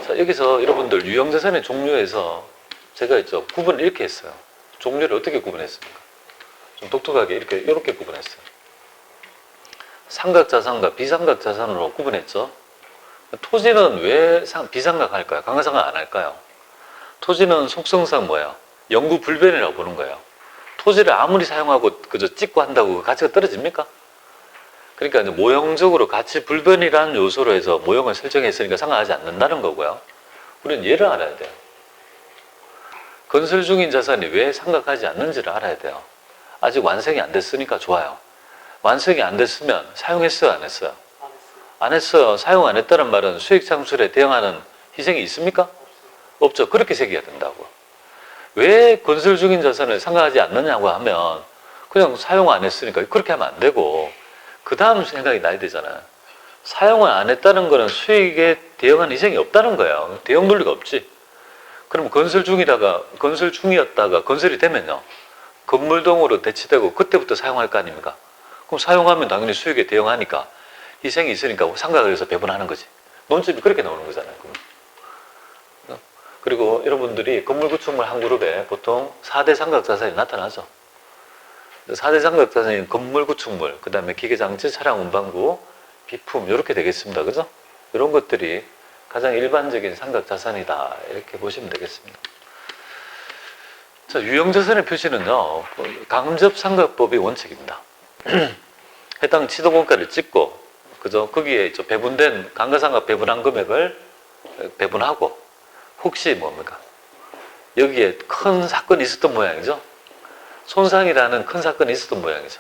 자, 여기서 여러분들 유형자산의 종류에서 제가 있죠. 구분을 이렇게 했어요. 종류를 어떻게 구분했습니까? 좀 독특하게 이렇게 구분했어요. 삼각자산과 비삼각자산으로 구분했죠. 토지는 왜 비삼각할까요? 강화삼각 안 할까요? 토지는 속성상 뭐예요? 영구 불변이라고 보는 거예요. 토지를 아무리 사용하고 그저 찍고 한다고 가치가 떨어집니까? 그러니까 이제 모형적으로 가치 불변이라는 요소로 해서 모형을 설정했으니까 상관하지 않는다는 거고요. 우리는 얘를 알아야 돼요. 건설 중인 자산이 왜 상각하지 않는지를 알아야 돼요. 아직 완성이 안 됐으니까 좋아요. 완성이 안 됐으면 사용했어요, 안 했어요? 안 했어요. 사용 안 했다는 말은 수익 창출에 대응하는 희생이 있습니까? 없죠. 그렇게 새겨야 된다고. 왜 건설 중인 자산을 상각하지 않느냐고 하면 그냥 사용 안 했으니까 그렇게 하면 안 되고 그 다음 생각이 나야 되잖아요. 사용을 안 했다는 거는 수익에 대응하는 희생이 없다는 거예요. 대응 논리가 없지. 그럼 건설 중이었다가 건설이 되면요. 건물동으로 대치되고 그때부터 사용할 거 아닙니까? 그럼 사용하면 당연히 수익에 대응하니까 희생이 있으니까 상각을 해서 배분하는 거지. 논점이 그렇게 나오는 거잖아요. 그리고 여러분들이 건물 구축물 한 그룹에 보통 4대 삼각자산이 나타나죠. 4대 삼각자산이 건물 구축물, 그 다음에 기계장치, 차량 운반구, 비품 이렇게 되겠습니다. 그죠? 이런 것들이 가장 일반적인 삼각자산이다. 이렇게 보시면 되겠습니다. 자, 유형자산의 표시는요. 간접삼각법이 원칙입니다. 해당 취득원가를 찍고 그죠? 거기에 배분된 감가상각 배분한 금액을 배분하고 혹시 뭡니까? 여기에 큰 사건이 있었던 모양이죠. 손상이라는 큰 사건이 있었던 모양이죠.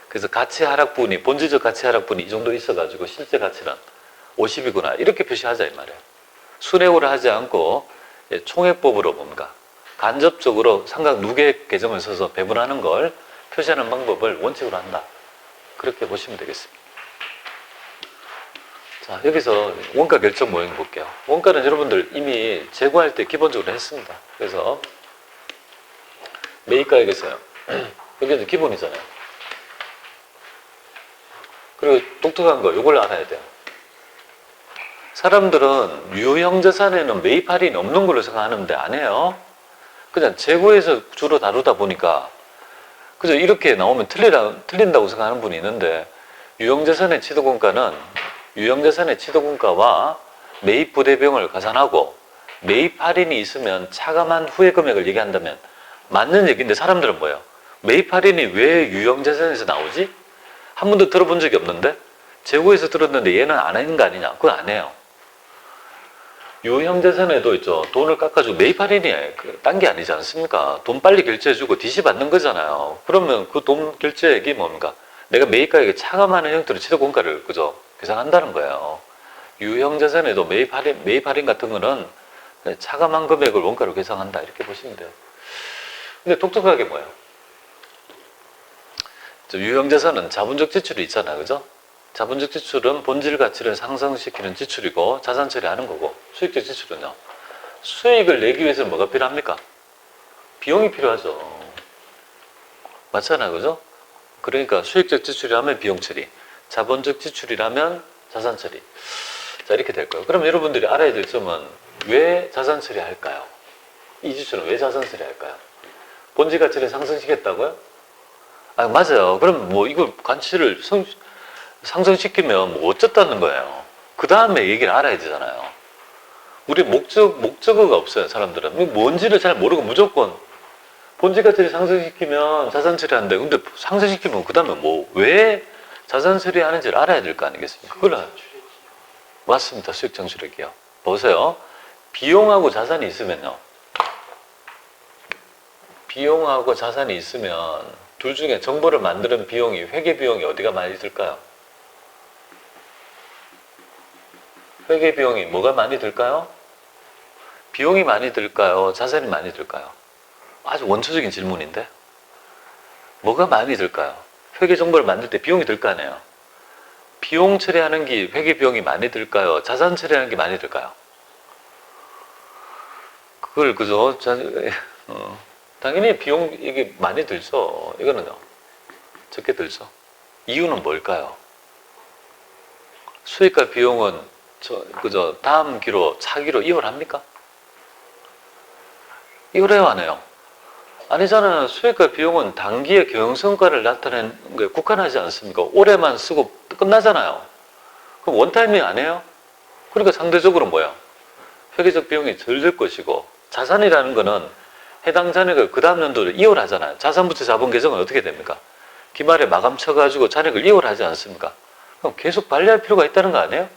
그래서 가치 하락분이 본질적 가치 하락분이 이 정도 있어가지고 실제 가치는 50이구나 이렇게 표시하자 이 말이에요. 순회고를 하지 않고 총액법으로 뭡니까? 간접적으로 삼각 누계 개정을 써서 배분하는 걸 표시하는 방법을 원칙으로 한다. 그렇게 보시면 되겠습니다. 자, 여기서 원가 결정 모형 볼게요. 원가는 여러분들 이미 재고할 때 기본적으로 했습니다. 그래서 매입가액에서요. 여기는 기본이잖아요. 그리고 독특한 거, 이걸 알아야 돼요. 사람들은 유형자산에는 매입 할인이 없는 걸로 생각하는데 안 해요. 그냥 재고에서 주로 다루다 보니까 그죠? 이렇게 나오면 틀린다고 생각하는 분이 있는데 유형자산의 취득원가와 매입 부대비용을 가산하고 매입 할인이 있으면 차감한 후의 금액을 얘기한다면 맞는 얘기인데 사람들은 뭐예요? 매입 할인이 왜 유형자산에서 나오지? 한 번도 들어본 적이 없는데 재고에서 들었는데 얘는 안 하는 거 아니냐? 그거 안 해요. 유형자산에도 있죠. 돈을 깎아주고 매입 할인이 딴 게 아니지 않습니까? 돈 빨리 결제해주고 디시 받는 거잖아요. 그러면 그 돈 결제액이 뭡니까? 내가 매입가액에 차감하는 형태로 취득원가를 그죠? 계산한다는 거예요. 유형자산에도 매입 할인 같은 거는 차감한 금액을 원가로 계산한다. 이렇게 보시면 돼요. 근데 독특하게 뭐예요? 유형자산은 자본적 지출이 있잖아요. 그죠? 자본적 지출은 본질 가치를 상승시키는 지출이고 자산 처리하는 거고 수익적 지출은요. 수익을 내기 위해서는 뭐가 필요합니까? 비용이 필요하죠. 맞잖아요. 그죠? 그러니까 수익적 지출이라면 비용 처리, 자본적 지출이라면 자산 처리. 자, 이렇게 될 거예요. 그럼 여러분들이 알아야 될 점은 왜 자산 처리할까요? 이 지출은 왜 자산 처리할까요? 본질 가치를 상승시켰다고요? 아, 맞아요. 그럼 뭐 이걸 가치를 상승시키면 뭐 어쨌다는 거예요. 그 다음에 얘기를 알아야 되잖아요. 우리 목적어가 없어요, 사람들은. 뭔지를 잘 모르고 무조건 본질 가치를 상승시키면 자산 처리한대. 근데 상승시키면 그 다음에 왜 자산 처리하는지를 알아야 될 거 아니겠습니까? 그걸 맞습니다. 수익 창출액이요. 보세요. 비용하고 자산이 있으면요. 비용하고 자산이 있으면 둘 중에 정보를 만드는 비용이 회계 비용이 어디가 많이 들까요? 회계 비용이 뭐가 많이 들까요? 비용이 많이 들까요? 자산이 많이 들까요? 아주 원초적인 질문인데 뭐가 많이 들까요? 회계 정보를 만들 때 비용이 들 거 아니에요. 비용 처리하는 게 회계 비용이 많이 들까요? 자산 처리하는 게 많이 들까요? 그걸 그죠? 당연히 비용 이게 많이 들죠. 이거는요. 적게 들죠. 이유는 뭘까요? 수익과 비용은 다음 기로 차기로 이월합니까? 이월해요, 안 해요? 아니잖아요. 수익과 비용은 단기의 경영성과를 나타내는 거에 국한하지 않습니까? 올해만 쓰고 끝나잖아요. 그럼 원타이밍 아니에요? 그러니까 상대적으로 뭐야? 회계적 비용이 덜 들 것이고, 자산이라는 거는 해당 잔액을 그 다음 연도를 이월하잖아요. 자산부채 자본 계정은 어떻게 됩니까? 기말에 마감 쳐가지고 잔액을 이월하지 않습니까? 그럼 계속 관리할 필요가 있다는 거 아니에요?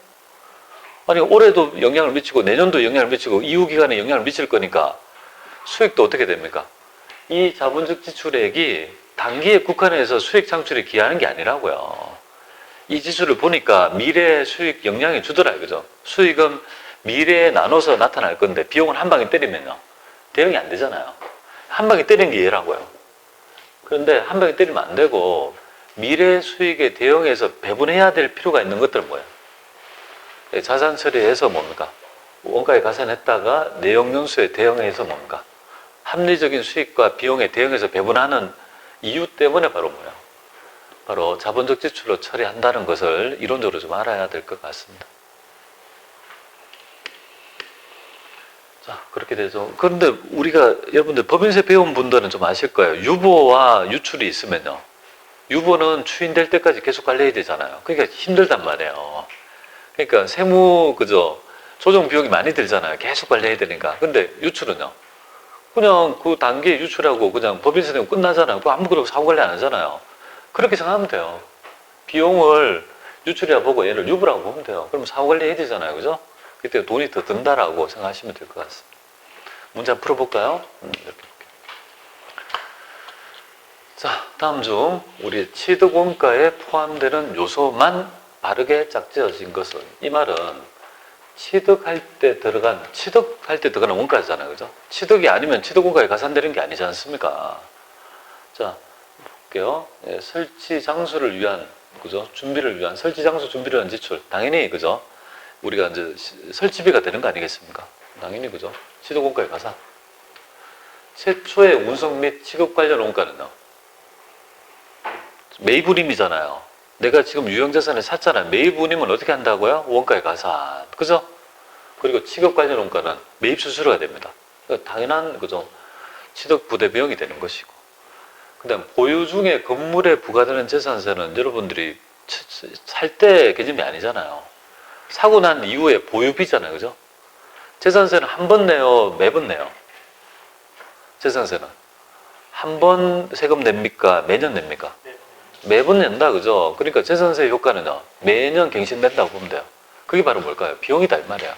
아니, 올해도 영향을 미치고, 내년도 영향을 미치고, 이후 기간에 영향을 미칠 거니까 수익도 어떻게 됩니까? 이 자본적 지출액이 단기에 국한해서 수익 창출에 기여하는 게 아니라고요. 이 지수를 보니까 미래 수익 영향이 주더라, 그죠? 수익은 미래에 나눠서 나타날 건데 비용을 한 방에 때리면요, 대응이 안 되잖아요. 한 방에 때리는 게 얘라고요. 그런데 한 방에 때리면 안 되고 미래 수익에 대응해서 배분해야 될 필요가 있는 것들은 뭐예요? 자산 처리해서 뭡니까? 원가에 가산했다가 내용연수에 대응해서 뭡니까? 합리적인 수익과 비용에 대응해서 배분하는 이유 때문에 바로 뭐야? 바로 자본적 지출로 처리한다는 것을 이론적으로 좀 알아야 될 것 같습니다. 자, 그렇게 되죠. 그런데 우리가 여러분들 법인세 배운 분들은 좀 아실 거예요. 유보와 유출이 있으면요, 유보는 추인될 때까지 계속 관리해야 되잖아요. 그러니까 힘들단 말이에요. 그러니까 세무 조정 비용이 많이 들잖아요. 계속 관리해야 되니까. 근데 유출은요, 그냥 그 단기에 유출하고 그냥 법인세 내고 끝나잖아요. 그거 아무것도 사고 관리 안 하잖아요. 그렇게 생각하면 돼요. 비용을 유출이라 보고 얘를 유보라고 보면 돼요. 그럼 사고 관리 해야 되잖아요. 그죠? 그때 돈이 더 든다라고 생각하시면 될 것 같습니다. 문제 한번 풀어볼까요? 이렇게 볼게요. 자, 다음 중 우리 취득원가에 포함되는 요소만 바르게 짝지어진 것은, 이 말은 취득할 때 들어가는 원가잖아요. 그죠? 취득이 아니면 취득원가에 가산되는 게 아니지 않습니까? 자, 볼게요. 예, 설치 장소를 위한, 그죠? 준비를 위한, 설치 장소 준비를 위한 지출. 당연히, 그죠? 우리가 이제 설치비가 되는 거 아니겠습니까? 당연히, 그죠? 취득원가에 가산. 최초의 운송 및 취급 관련 원가는요, 매입운임이잖아요. 내가 지금 유형자산을 샀잖아요. 매입운임은 어떻게 한다고요? 원가에 가산. 그죠? 그리고 취급 관련 원가는 매입 수수료가 됩니다. 당연한, 그죠? 취득 부대 비용이 되는 것이고. 그 다음, 보유 중에 건물에 부과되는 재산세는 여러분들이 살 때 개념이 아니잖아요. 사고 난 이후에 보유비잖아요. 그죠? 재산세는 한 번 내요? 매번 내요? 재산세는 한 번 세금 냅니까? 매년 냅니까? 매번 낸다. 그죠? 그러니까 재산세 효과는요, 매년 갱신된다고 보면 돼요. 그게 바로 뭘까요? 비용이다, 이 말이야.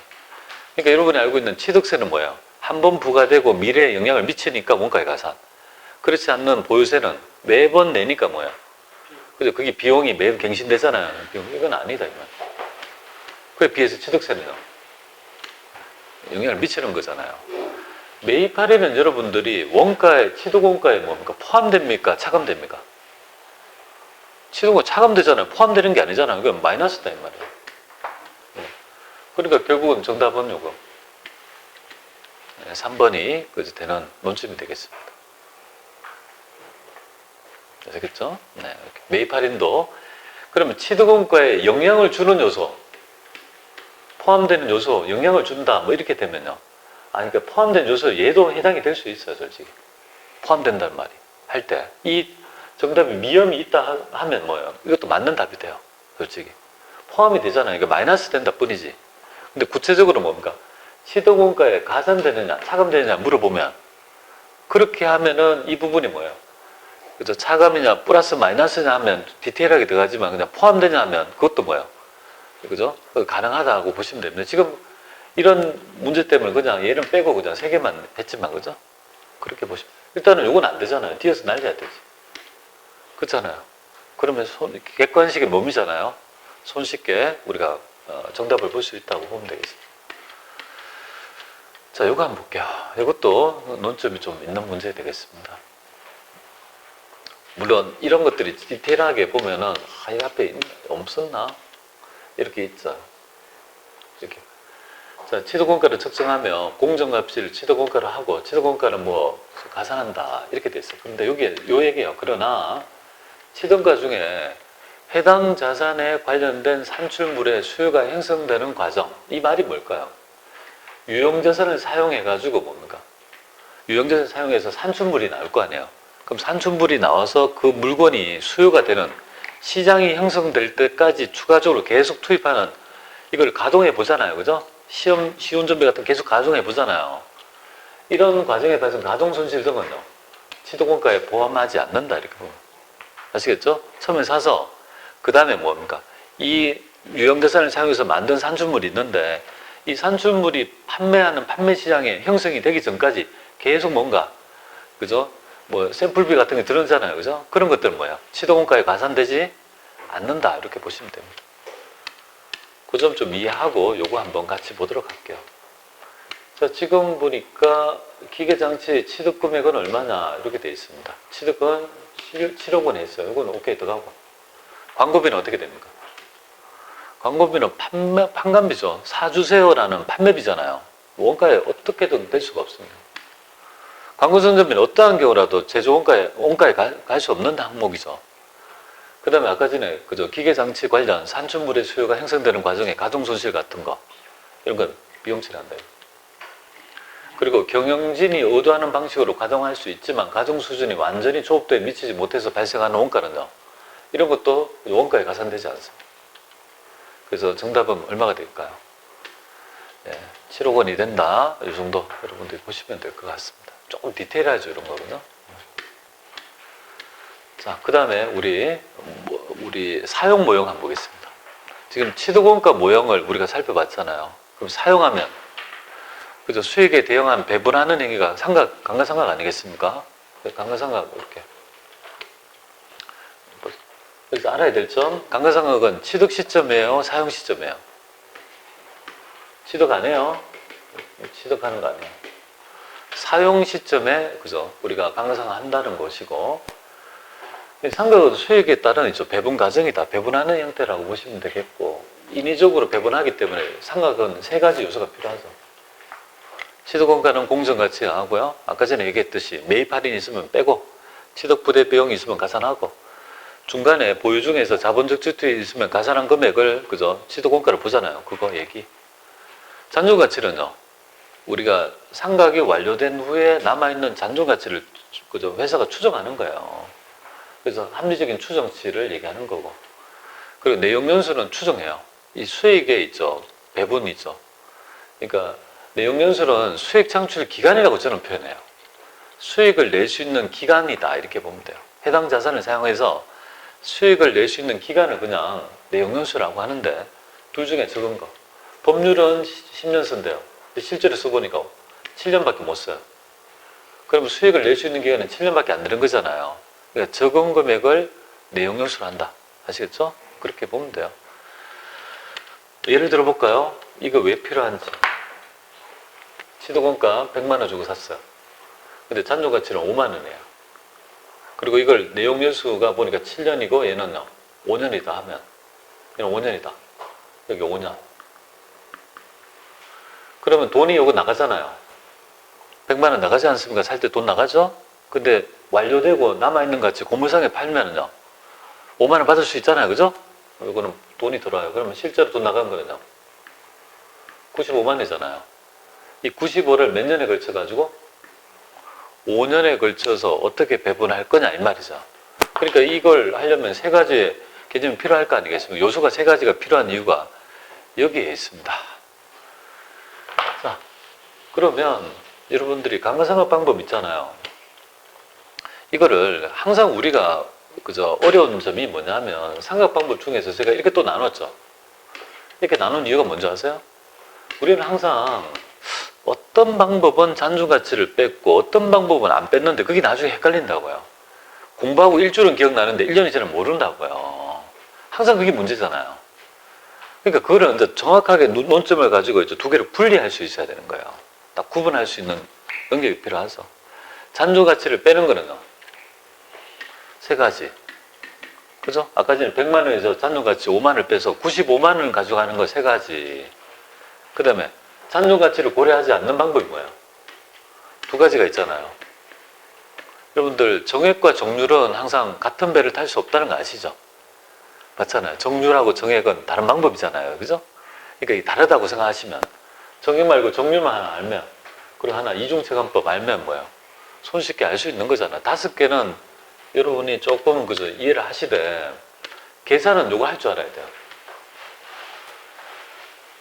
그러니까 여러분이 알고 있는 취득세는 뭐예요? 한 번 부과되고 미래에 영향을 미치니까 원가에 가산. 그렇지 않는 보유세는 매번 내니까 뭐야? 그죠? 그게 비용이 매번 갱신되잖아요. 비용. 이건 아니다, 이 말. 그에 비해서 취득세는요, 영향을 미치는 거잖아요. 매입하려면 여러분들이 원가에, 취득원가에 뭡니까? 포함됩니까? 차감됩니까? 취득원가 차감되잖아요. 포함되는 게 아니잖아요. 그건 마이너스다, 이 말이에요. 그러니까 결국은 정답은 요거 3번이 되는 논점이 되겠습니다. 아시겠죠? 네, 이렇게. 매입 할인도, 그러면 취득원가에 영향을 주는 요소, 포함되는 요소, 영향을 준다, 뭐 이렇게 되면요, 그러니까 포함된 요소, 얘도 해당이 될 수 있어요, 솔직히. 포함된다는 말이 할 때 이 정답이 미염이 있다 하면 뭐예요? 이것도 맞는 답이 돼요, 솔직히. 포함이 되잖아요. 이게 마이너스 된다 뿐이지. 근데 구체적으로 뭡니까? 취득원가에 가산되느냐, 차감되느냐 물어보면, 그렇게 하면은 이 부분이 뭐예요? 그죠? 차감이냐, 플러스 마이너스냐 하면 디테일하게 들어가지만, 그냥 포함되냐 하면 그것도 뭐예요? 그죠? 가능하다고 보시면 됩니다. 지금 이런 문제 때문에 그냥 얘는 빼고 그냥 3개만 했지만, 그죠? 그렇게 보시면. 일단은 이건 안 되잖아요. 뒤에서 날려야 되지. 그렇잖아요. 그러면 객관식의 몸이잖아요. 손쉽게 우리가 정답을 볼 수 있다고 보면 되겠습니다. 자, 이거 한번 볼게요. 이것도 논점이 좀 있는 문제 되겠습니다. 물론 이런 것들이 디테일하게 보면은 이 앞에 없었나? 이렇게 있죠. 이렇게. 자, 취득원가를 측정하며 공정값을 취득원가를 하고 취득원가는 뭐 가산한다, 이렇게 돼 있어요. 그런데 여기에 요 얘기예요. 그러나 취득가 중에 해당 자산에 관련된 산출물의 수요가 형성되는 과정. 이 말이 뭘까요? 유형자산을 사용해가지고 뭡니까? 유형자산을 사용해서 산출물이 나올 거 아니에요. 그럼 산출물이 나와서 그 물건이 수요가 되는 시장이 형성될 때까지 추가적으로 계속 투입하는 이걸 가동해 보잖아요. 그죠? 시운전비 같은 거 계속 가동해 보잖아요. 이런 과정에 따른 가동손실 등은요, 취득원가에 포함하지 않는다. 이렇게 보면. 아시겠죠? 처음에 사서, 그 다음에 뭡니까? 이 유형자산을 사용해서 만든 산출물이 있는데, 이 산출물이 판매하는 판매 시장에 형성이 되기 전까지 계속 뭔가, 그죠? 뭐, 샘플비 같은 게 들어오잖아요. 그죠? 그런 것들은 뭐야? 취득원가에 가산되지 않는다. 이렇게 보시면 됩니다. 그 점 좀 이해하고 요거 한번 같이 보도록 할게요. 자, 지금 보니까 기계장치의 취득금액은 얼마냐 이렇게 되어 있습니다. 취득은 7억 원에 있어요. 이건 오케이 들어가고. 광고비는 어떻게 됩니까? 광고비는 판관비죠. 사주세요라는 판매비잖아요. 원가에 어떻게든 될 수가 없습니다. 광고선전비는 어떠한 경우라도 원가에 갈 수 없는 항목이죠. 그 다음에 아까 전에 그죠, 기계장치 관련 산출물의 수요가 형성되는 과정에 가동손실 같은 거 이런 건 비용치한다. 그리고 경영진이 의도하는 방식으로 가동할 수 있지만 가동 수준이 완전히 조업도에 미치지 못해서 발생하는 원가는요, 이런 것도 원가에 가산되지 않습니다. 그래서 정답은 얼마가 될까요? 네, 7억 원이 된다. 이 정도 여러분들이 보시면 될 것 같습니다. 조금 디테일하죠, 이런 거군요. 자, 그 다음에 우리 사용 모형 한번 보겠습니다. 지금 취득원가 모형을 우리가 살펴봤잖아요. 그럼 사용하면, 그죠? 수익에 대응한 배분하는 행위가 감가상각 아니겠습니까? 감가상각 이렇게. 그래서 알아야 될 점, 감가상각은 취득 시점이에요, 사용 시점이에요? 취득 안 해요? 취득하는 거 아니에요? 사용 시점에, 그죠? 우리가 감가상각 한다는 것이고, 상각은 수익에 따른 있죠. 배분 과정이다. 배분하는 형태라고 보시면 되겠고, 인위적으로 배분하기 때문에 상각은 세 가지 요소가 필요하죠. 취득원가는 공정가치가 하고요. 아까 전에 얘기했듯이 매입 할인이 있으면 빼고, 취득 부대 비용이 있으면 가산하고, 중간에 보유 중에서 자본적 지출이 있으면 가산한 금액을, 그죠? 취득원가를 보잖아요. 그거 얘기. 잔존가치는요, 우리가 상각이 완료된 후에 남아있는 잔존가치를, 그죠? 회사가 추정하는 거예요. 그래서 합리적인 추정치를 얘기하는 거고. 그리고 내용연수는 추정해요. 이 수익에 있죠. 배분이 있죠. 그러니까 내용연수는 수익 창출 기간이라고 저는 표현해요. 수익을 낼 수 있는 기간이다. 이렇게 보면 돼요. 해당 자산을 사용해서 수익을 낼 수 있는 기간을 그냥 내용연수라고 하는데, 둘 중에 적은 거. 법률은 10년 쓴대요. 실제로 써보니까 7년밖에 못 써요. 그러면 수익을 낼 수 있는 기간은 7년밖에 안 되는 거잖아요. 그러니까 적은 금액을 내용연수로 한다. 아시겠죠? 그렇게 보면 돼요. 예를 들어 볼까요? 이거 왜 필요한지. 취득원가 100만 원 주고 샀어요. 근데 잔존가치는 5만 원이에요. 그리고 이걸 내용연수가 보니까 7년이고 얘는요 5년이다 하면, 얘는 5년이다. 여기 5년. 그러면 돈이 요거 나가잖아요. 100만 원 나가지 않습니까? 살 때 돈 나가죠? 근데 완료되고 남아있는 가치 고물상에 팔면은요 5만 원 받을 수 있잖아요. 그죠? 이거는 돈이 들어와요. 그러면 실제로 돈 나간 거는요 95만 원이잖아요. 이 95를 몇 년에 걸쳐 가지고 5년에 걸쳐서 어떻게 배분할 거냐 이 말이죠. 그러니까 이걸 하려면 세 가지의 개념이 필요할 거 아니겠습니까? 요소가 세 가지가 필요한 이유가 여기에 있습니다. 자, 그러면 여러분들이 감가상각 방법 있잖아요. 이거를 항상 우리가 그저 어려운 점이 뭐냐면, 상각 방법 중에서 제가 이렇게 또 나눴죠. 이렇게 나눈 이유가 뭔지 아세요? 우리는 항상 어떤 방법은 잔존가치를 뺐고 어떤 방법은 안 뺐는데 그게 나중에 헷갈린다고요. 공부하고 일주일은 기억나는데 1년이 지나면 모른다고요. 항상 그게 문제잖아요. 그러니까 그거를 이제 정확하게 논점을 가지고 이제 두 개를 분리할 수 있어야 되는 거예요. 딱 구분할 수 있는 능력이 필요하죠. 잔존가치를 빼는 거는요 세 가지. 그죠? 아까 전에 100만 원에서 잔존가치 5만 원을 빼서 95만 원을 가져가는 거 세 가지. 그 다음에 잔존가치를 고려하지 않는 방법이 뭐예요? 두 가지가 있잖아요. 여러분들 정액과 정률은 항상 같은 배를 탈 수 없다는 거 아시죠? 맞잖아요. 정률하고 정액은 다른 방법이잖아요. 그죠? 그러니까 이게 다르다고 생각하시면 정액 말고 정률만 하나 알면 그리고 하나 이중체감법 알면 뭐예요? 손쉽게 알 수 있는 거잖아. 5개는 여러분이 조금 그저 이해를 하시되 계산은 요거 할 줄 알아야 돼요.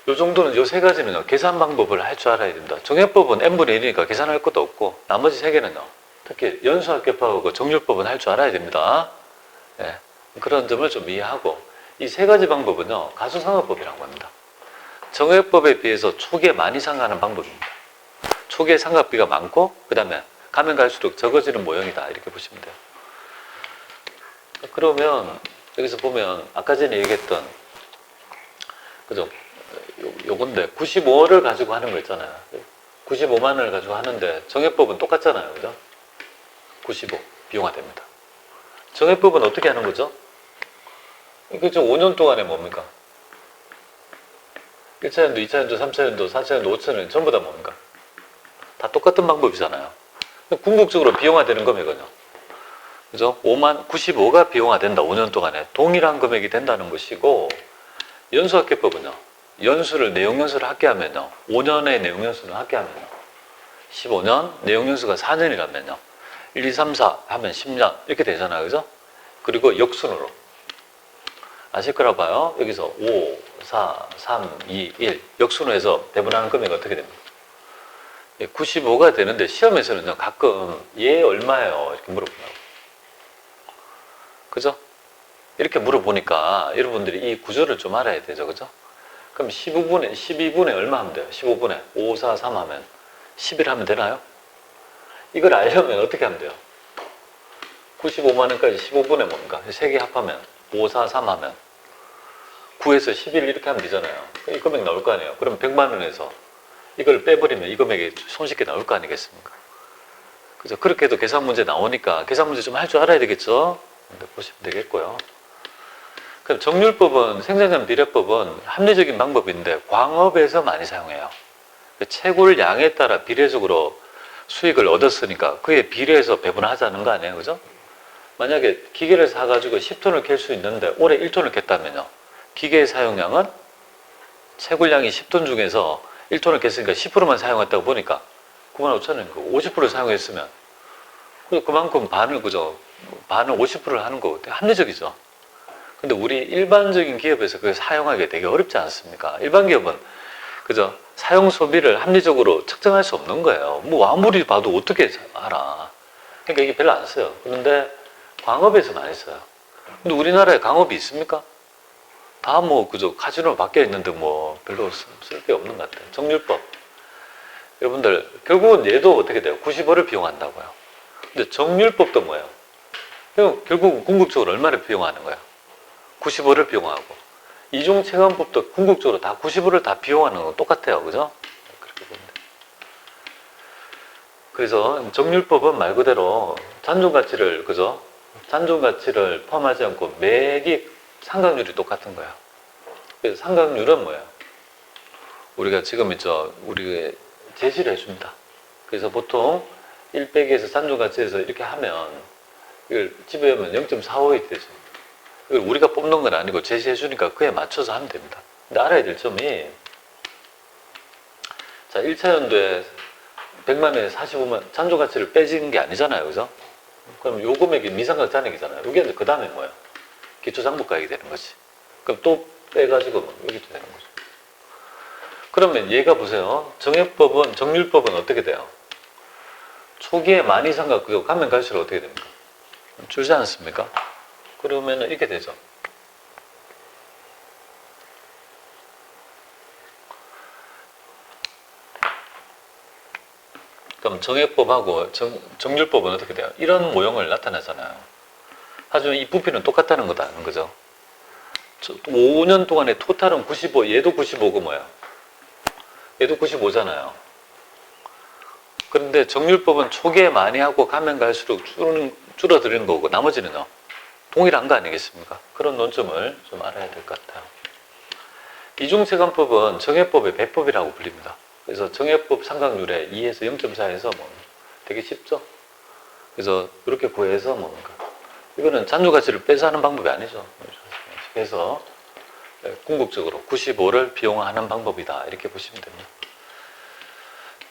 요 정도는 요 3가지는요. 계산 방법을 할 줄 알아야 된다. 정액법은 n분의 1이니까 계산할 것도 없고 나머지 3개는요. 특히 연수합계법하고 정률법은 할 줄 알아야 됩니다. 예, 그런 점을 좀 이해하고 이 3가지 방법은요. 가소상합법이라고 합니다. 정액법에 비해서 초기에 많이 상하는 방법입니다. 초기에 상각비가 많고 그 다음에 가면 갈수록 적어지는 모형이다 이렇게 보시면 돼요. 그러면 여기서 보면 아까 전에 얘기했던 그죠? 요건데 95를 가지고 하는 거 있잖아요. 95만 원을 가지고 하는데 정액법은 똑같잖아요. 그죠? 95 비용화됩니다. 정액법은 어떻게 하는 거죠? 이게 좀 5년 동안에 뭡니까? 1차연도, 2차연도, 3차연도, 4차연도, 5차연도 전부 다 뭡니까? 다 똑같은 방법이잖아요. 궁극적으로 비용화되는 금액은요. 그죠? 95가 비용화된다. 5년 동안에 동일한 금액이 된다는 것이고 연수합계법은요. 내용연수를 합계하면요. 5년의 내용연수를 합계하면요. 15년, 내용연수가 4년이라면요. 1, 2, 3, 4 하면 10년 이렇게 되잖아요. 그죠? 그리고 역순으로 아실 거라 봐요. 여기서 5, 4, 3, 2, 1 역순으로 해서 배분하는 금액이 어떻게 됩니까? 95가 되는데 시험에서는요. 가끔 얘 얼마예요? 이렇게 물어보더라고요. 그죠? 이렇게 물어보니까 여러분들이 이 구조를 좀 알아야 되죠. 그죠? 그럼 12분에 얼마 하면 돼요? 15분에 5, 4, 3 하면 10일 하면 되나요? 이걸 알려면 어떻게 하면 돼요? 95만 원까지 15분에 뭡니까? 3개 합하면 5, 4, 3 하면 9에서 11 이렇게 하면 되잖아요. 이 금액 나올 거 아니에요. 그럼 100만 원에서 이걸 빼버리면 이 금액이 손쉽게 나올 거 아니겠습니까? 그죠? 그렇게 해도 계산 문제 나오니까 계산 문제 좀 할 줄 알아야 되겠죠? 보시면 되겠고요. 그럼 정률법은 생산자산 비례법은 합리적인 방법인데 광업에서 많이 사용해요. 채굴 양에 따라 비례적으로 수익을 얻었으니까 그에 비례해서 배분하자는 거 아니에요. 그죠? 만약에 기계를 사가지고 10톤을 캘 수 있는데 올해 1톤을 캤다면요. 기계의 사용량은 채굴량이 10톤 중에서 1톤을 캤으니까 10%만 사용했다고 보니까 95,000원이고 50% 사용했으면 그만큼 반을 50%를 하는 거 합리적이죠. 근데 우리 일반적인 기업에서 그걸 사용하기 되게 어렵지 않습니까? 일반 기업은 그죠? 사용 소비를 합리적으로 측정할 수 없는 거예요. 뭐 아무리 봐도 어떻게 알아? 그러니까 이게 별로 안 써요. 그런데 광업에서 많이 써요. 근데 우리나라에 광업이 있습니까? 다 뭐 그저 카지노 밖에 있는데 뭐 별로 쓸 게 없는 것 같아요. 정률법. 여러분들 결국은 얘도 어떻게 돼요? 95를 비용한다고요. 근데 정률법도 뭐예요? 결국 궁극적으로 얼마를 비용하는 거예요? 95를 비용하고 이중체감법도 궁극적으로 다 95를 다 비용하는 건 똑같아요. 그죠? 그렇게 보면 돼요. 그래서 정률법은 말 그대로 잔존가치를 그죠? 잔존가치를 포함하지 않고 매기 상각률이 똑같은 거예요. 그래서 상각률은 뭐예요? 우리가 지금 있죠. 우리 제시를 해줍니다. 그래서 보통 1 빼기에서 잔존가치에서 이렇게 하면 이걸 집어넣으면 0.45이 되죠. 이걸 우리가 뽑는 건 아니고 제시해 주니까 그에 맞춰서 하면 됩니다. 근데 알아야 될 점이 자 1차 연도에 100만 원에 45만 잔존가치를 빼지는 게 아니잖아요. 그죠? 그럼 요 금액이 미상각 잔액이잖아요. 여기 이제 그 다음에 뭐예요? 기초장부가액이 되는 거지. 그럼 또 빼가지고 여기도 되는 거죠. 그러면 얘가 보세요. 정률법은 어떻게 돼요? 초기에 많이 상각, 그리고 가면 갈수록 어떻게 됩니까? 줄지 않습니까? 그러면 이렇게 되죠. 그럼 정액법하고 정률법은 어떻게 돼요? 이런 모형을 나타내잖아요. 하지만 이 부피는 똑같다는 거다는 거죠. 5년 동안의 토탈은 95, 얘도 95고 뭐야? 얘도 95잖아요. 그런데 정률법은 초기에 많이 하고 가면 갈수록 줄어드는 거고 나머지는요. 동일한 거 아니겠습니까? 그런 논점을 좀 알아야 될 것 같아요. 이중체감법은 정액법의 배법이라고 불립니다. 그래서 정액법 상각률에 2에서 0.4에서 뭐 되게 쉽죠? 그래서 이렇게 구해서 뭡니까? 이거는 잔존가치를 빼서 하는 방법이 아니죠. 해서 궁극적으로 95를 비용하는 방법이다. 이렇게 보시면 됩니다.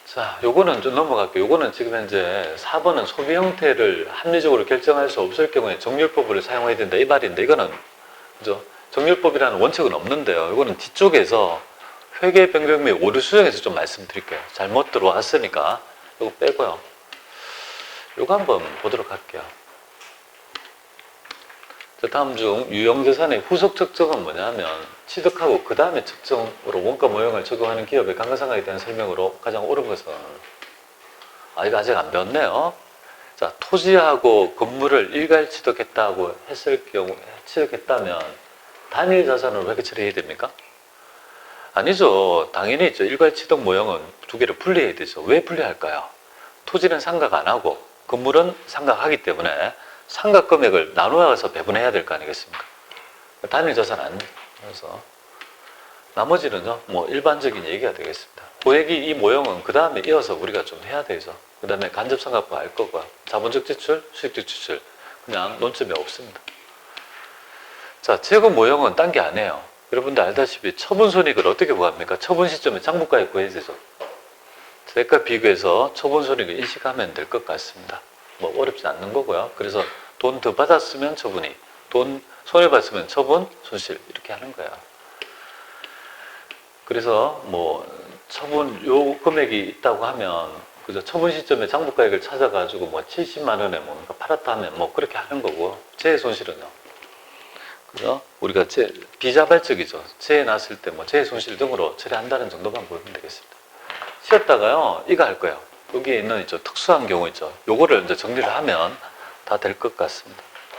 자, 요거는 좀 넘어갈게요. 요거는 지금 현재 4번은 소비 형태를 합리적으로 결정할 수 없을 경우에 정률법을 사용해야 된다. 이 말인데, 이거는, 그죠? 정률법이라는 원칙은 없는데요. 이거는 뒤쪽에서 회계 변경 및 오류 수정에서 좀 말씀드릴게요. 잘못 들어왔으니까 이거 빼고요. 요거 한번 보도록 할게요. 자, 다음 중 유형자산의 후속 측정은 뭐냐면 취득하고 그 다음에 측정으로 원가 모형을 적용하는 기업의 감가상각에 대한 설명으로 가장 옳은 것은, 이거 아직 안 배웠네요. 자, 토지하고 건물을 일괄 취득했다고 했을 경우, 취득했다면 단일 자산으로 회계 처리해야 됩니까? 아니죠. 당연히 있죠. 일괄 취득 모형은 두 개를 분리해야 되죠. 왜 분리할까요? 토지는 상각 안 하고 건물은 상각하기 때문에 상각 금액을 나누어서 배분해야 될 거 아니겠습니까? 단일 자산 아닙니다. 그래서 나머지는요, 뭐 일반적인 얘기가 되겠습니다. 고액이 이 모형은 그 다음에 이어서 우리가 좀 해야 되죠. 그 다음에 간접상각부 알 거고요. 자본적 지출, 수익적 지출, 그냥 논점이 없습니다. 자, 재고 모형은 딴 게 아니에요. 여러분들 알다시피 처분 손익을 어떻게 구합니까? 처분 시점에 장부가액 구해야 되죠. 대가 비교해서 처분 손익을 인식하면 될 것 같습니다. 뭐 어렵지 않는 거고요. 그래서 돈 더 받았으면 처분이, 돈 손해봤으면 처분, 손실 이렇게 하는 거예요. 그래서 뭐 처분 요 금액이 있다고 하면 그죠? 처분 시점에 장부가액을 찾아가지고 뭐 70만 원에 뭔가 팔았다 하면 뭐 그렇게 하는 거고, 재해 손실은요. 그죠? 우리가 비자발적이죠. 재해 났을 때 뭐 재해 손실 등으로 처리한다는 정도만 보면 되겠습니다. 쉬었다가요, 이거 할 거예요. 여기에 있는 특수한 경우 있죠. 요거를 이제 정리를 하면 다 될 것 같습니다.